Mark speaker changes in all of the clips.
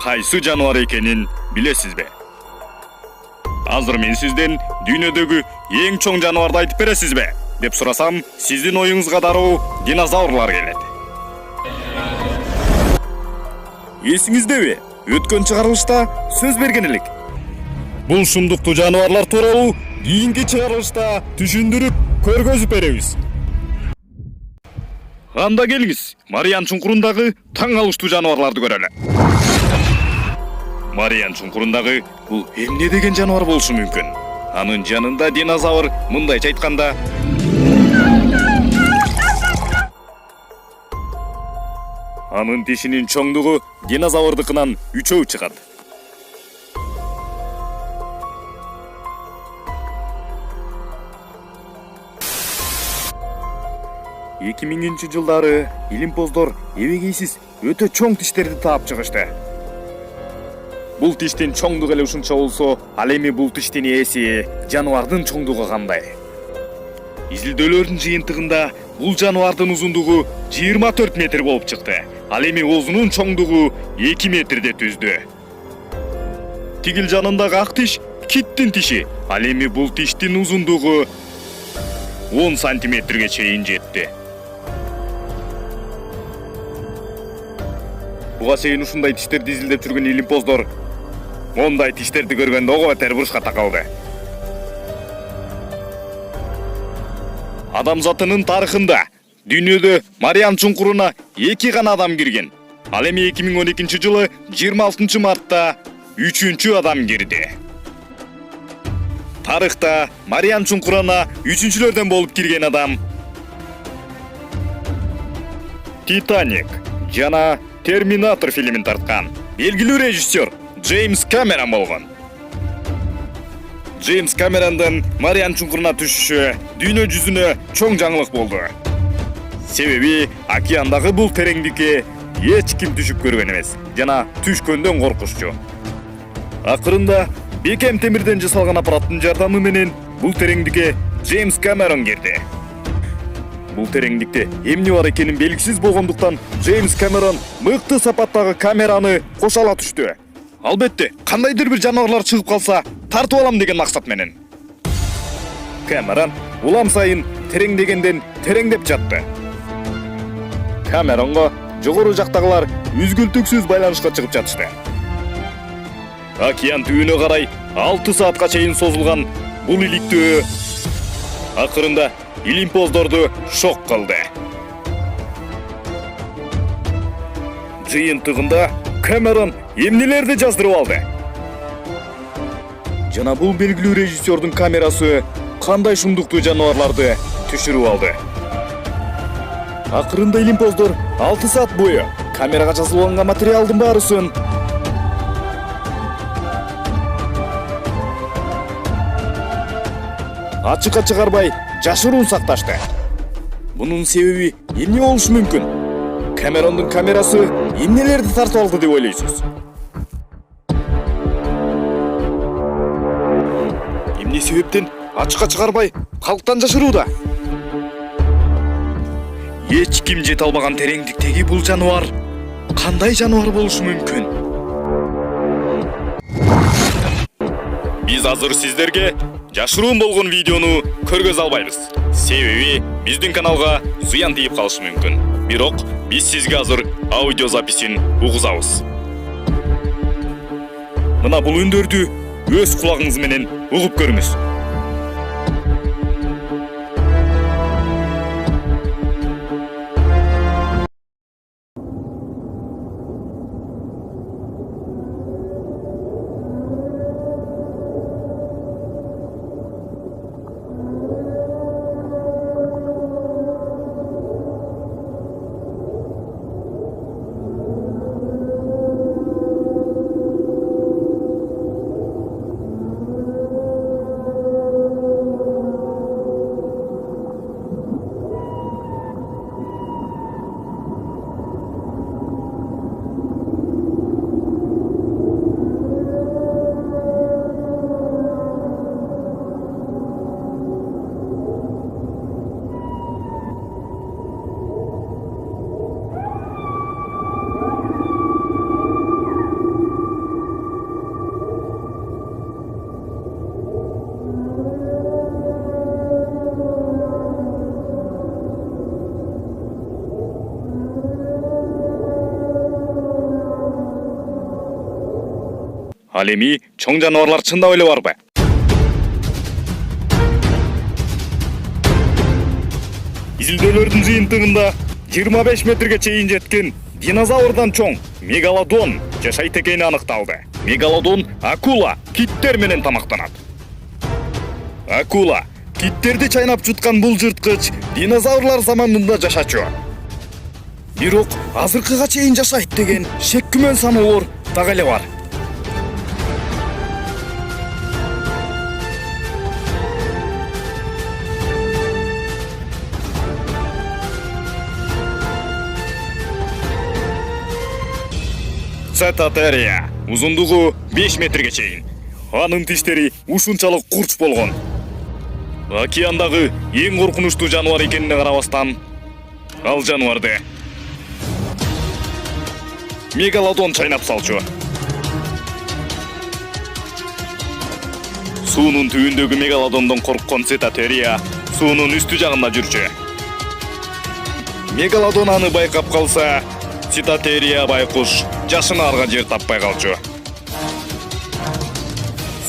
Speaker 1: кайсы жаныбар экенин билесизби? Азыр мен сизден дүйнөдөгү эң чоң жаныбарды айтып бересизби деп сурасам, сиздин оюңузга дароо динозаврлар келет. Эсиңиздеби? Өткөн чыгарылышта сөз берген элек. Бул шумдуктуу жаныбарлар тууралуу кийинки чыгарылышта түшүндүрүп көргөзүп беребиз. Анда келиңиз, Мариан чуңкурундагы таң калыштуу жаныбарларды көрөлү. Мариан чуңкурундагы бул эмне деген жаныбар болушу мүмкүн? Анын жанында динозавр мындайча айтканда анын тишинин чоңдугу динозаврдыкынан 3 чыгат. Эки миңинчи жылдары илимпоздор эбегейсиз өтө чоң тиштерди таап чыгышты. Бул тиштин чоңдугу эле ушунча болсо, ал эми бул тиштин ээси жаныбардын чоңдугу кандай? Изилдөөлөрдүн жыйынтыгында бул жаныбардын узундугу 24 метр болуп чыкты. Ал эми оозунун чоңдугу 2 метрде түздү. Тигил жанындагы ак тиш киттин тиши. Ал эми бул тиштин узундугу 10 сантиметрге чейин жетти. Буга чейин ушундай тиштерди изилдеп жүргөн илимпоздор мондай тиштерди көргөндө ого бетер бурушка такалды. Адамзатынын тарыхында дүйнөдө Мариан чуңкуруна 2 гана адам кирген. Ал эми 2012 жылы 26 мартта 3-чү адам кирди. Тарыхта Мариан чуңкуруна 3-чүлөрдөн болуп кирген адам Титаник жана Терминатор фильмин тарткан белгилүү режиссер Джеймс Камерон болгон. Джеймс Камерондун Мариан чуңкуруна түшүшү дүйнө жүзүнө чоң жаңылык болду. Себеби океандагы бул тереңдикке эч ким түшүп көргөн эмес жана түшкөндөн коркушчу. Акырында бекем темирден жасалган аппараттын жардамы менен бул тереңдикке Джеймс Камерон кирди. Бул тереңдикте эмне бар экенин белгисиз болгондуктан Джеймс Камерон мыкты сапаттагы камераны кошо ала түштү. Албетте, кандайдыр бир жаныбарлар чыгып калса, тартып алам деген максат менен. Камерон улам сайын тереңдегенден тереңдеп жатты. Камеронго жогору жактагылар үзгүлтүксүз байланышка чыгып жатышты. Океан түбүнө карай 6 саатка чейин созулган бул иликтөө акырында илимпоздорду шок кылды. Жыйынтыгында Камерон эмнелерди жаздырып алды. Жана бул белгилүү режиссердун камерасы кандай шумдуктуу жаныбарларды түшүрүп алды. Акырында илимпоздор 6 саат бою камерага жазылып алынган материалдын баарысын ачыкка чыгарбай жашыруун сакташты. Мунун себеби эмне болушу мүмкүн? Камерондун камерасы эмнелерди тартып алды деп ойлойсуз? Эмне себептен ачыкка чыгарбай калктан жашырууда? Эч ким жете албаган тереңдиктеги бул жаныбар кандай жаныбар болушу мүмкүн? Биз азыр сиздерге жашыруун болгон видеону көргөзө албайбыз. Себеби биздин каналга зыян тийип калышы мүмкүн. Бирок биз сизге азыр аудио записин угузабыз. Мына бул үндөрдү өз кулагыңыз менен угуп көрүңүз. Ал эми чоң жаныбарлар чындап эле барбы? Изилдөөлөрдүн жыйынтыгында 25 метрге чейин жеткен динозаврдан чоң мегалодон жашайт экени аныкталды. Мегалодон акула киттер менен тамактанат. Акула киттерди чайнап жуткан бул жырткыч динозаврлар заманында жашачу. Бирок азыркыга чейин жашайт деген шек күмөн саноолор дагы эле бар. Цетотерия узундугу 5 метрге чейин. Анын тиштери ушунчалык курч болгон. Океандагы эң коркунучтуу жаныбар экенине карабастан, ал жаныбарды мегалодон чайнап салчу. Суунун түбүндөгү мегалодондон корккон Цетотерия суунун үстү жагында жүрчү. Мегалодон аны байкап калса, Цетотерия байкуш жашынаарга жер таппай калчу.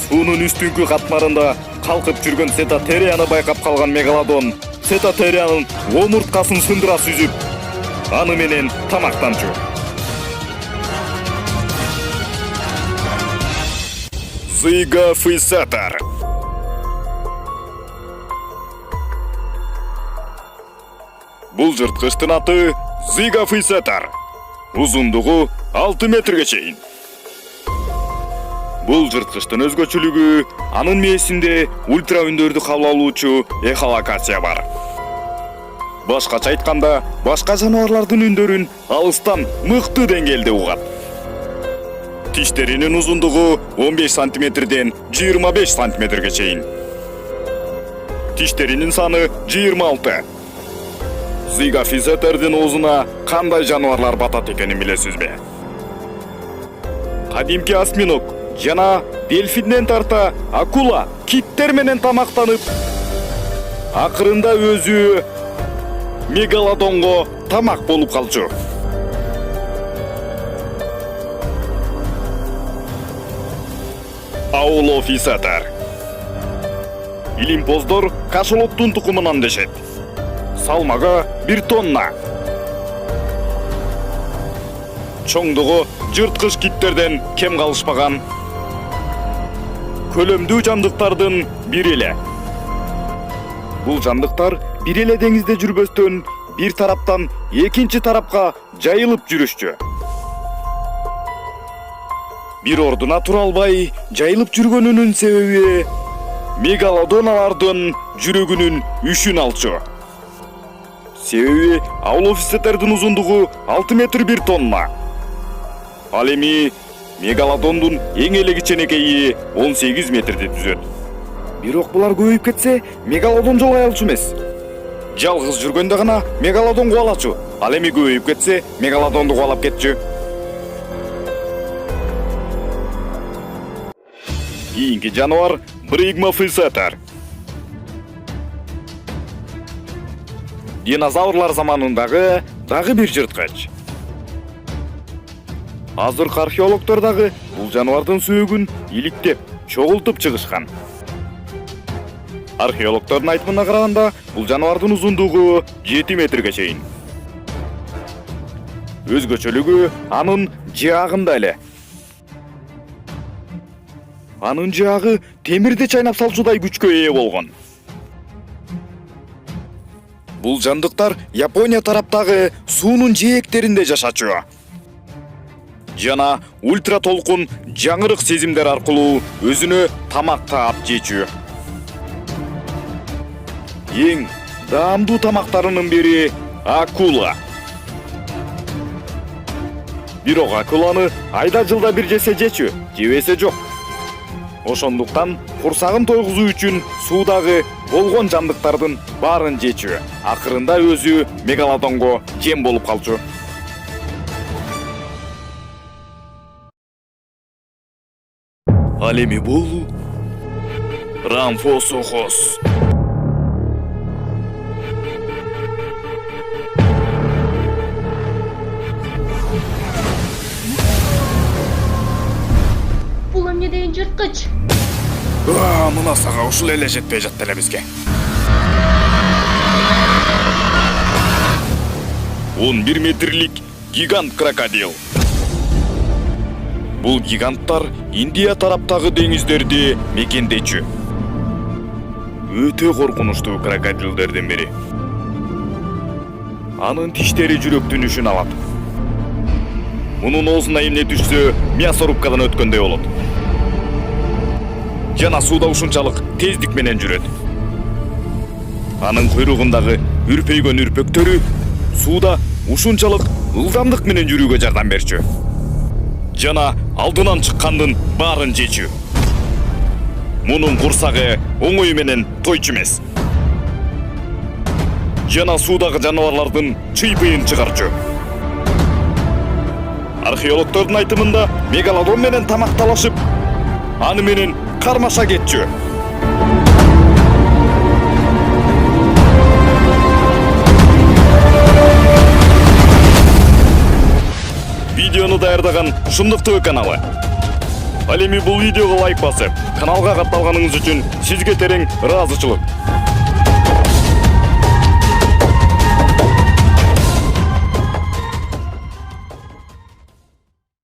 Speaker 1: Суунун үстүнкү катмарында калкып жүргөн Цетотерияны байкап калган мегалодон Цетотериянын омурткасын сындыра сүзүп, аны менен тамактанчу. Зигофисетер. Бул жырткычтын аты Зигофисетер. Узундугу 6 метрге чейин. Бул жырткычтын өзгөчөлүгү анын мээсинде ультра үндөрдү кабыл алуучу эхолокация бар. Башкача айтканда, башка жаныбарлардын үндөрүн алыстан мыкты деңгээлде угат. Тиштеринин узундугу 15 сантиметрден 25 сантиметрге чейин. Тиштеринин саны 26. Зигофисетердин оозуна кандай жаныбарлар батат экенин билесизби? Кадимки осьминог жана дельфинден тарта акула киттер менен тамактанып, акырында өзү мегалодонго тамак болуп калчу. Аулофисетер. Илимпоздор кашалоттун тукумунан дешет. Салмагы 1 тонна. Чоңдугу жырткыч киттерден кем калышпаган. Көлөмдүү жандыктардын бири эле. Бул жандыктар бир эле деңизде жүрбөстөн бир тараптан экинчи тарапка жайылып жүрүшчү. Бир ордуна тура албай жайылып жүргөнүнүн себеби мегалодон алардын жүрөгүнүн үшүн алчу. Себеби аулофисетердин узундугу 6 метр 1 тонна. Ал эми мегалодондун эң эле кичинекейи 18 метрди түзөт. Бирок булар көбөйүп кетсе, мегалодон жолгой алчу эмес. Жалгыз жүргөндө гана мегалодон кубалачу. Ал эми көбөйүп кетсе, мегалодонду кубалап кетчү. Кийинки жаныбар Бригмофисетер. Динозаврлар заманындагы дагы бир жырткыч. Азыркы археологдор дагы бул жаныбардын сөөгүн иликтеп, чогултуп чыгышкан. Археологдордун айтымына караганда, бул жаныбардын узундугу 7 метрге чейин. Өзгөчөлүгү анын жаагында эле. Анын жаагы темирди чайнап салчудай күчкө ээ болгон. Бул жандыктар Япония тараптагы суунун жээктеринде жашачу. Жана ультра толкун жаңырык сезимдер аркылуу өзүнө тамак таап жечү. Эң даамдуу тамактарынын бири акула. Бирок акуланы айда жылда бир жесе жечү, жебесе жок. Ошондуктан курсагын тойгузуу үчүн суудагы болгон жандыктардын баарын жечү. Акырында өзү мегалодонго жем болуп калчу. Ал эми бул Рамфосохос.
Speaker 2: Бул эмне жырткыч.
Speaker 1: Мына сага ушул эле жетпей жатты эле бизге. 11 метрлик гигант крокодил. Бул гиганттар Индия тараптагы деңиздерди мекендечү. Өтө коркунучтуу крокодилдердин бири. Анын тиштери жүрөктүн үшүн алат. Мунун оозуна эмне түшсө, мясорубкадан өткөндөй болот. Жана сууда ушунчалык тездик менен жүрөт. Анын куйругундагы үрпөйгөн үрпөктөрү сууда ушунчалык ылдамдык менен жүрүүгө жардам берчү. Жана алдынан чыккандын баарын жечү. Мунун курсагы оңой менен тойчу эмес. Жана суудагы жаныбарлардын чыйпыйын чыгарчу. Археологдордун айтымында мегалодон менен тамакталышып, аны менен кармаша кетчү. Видеону даярдаган Шындык ТВ каналы. Ал эми бул видеого лайк басып, каналга катталганыңыз үчүн сизге терең ыраазычылык.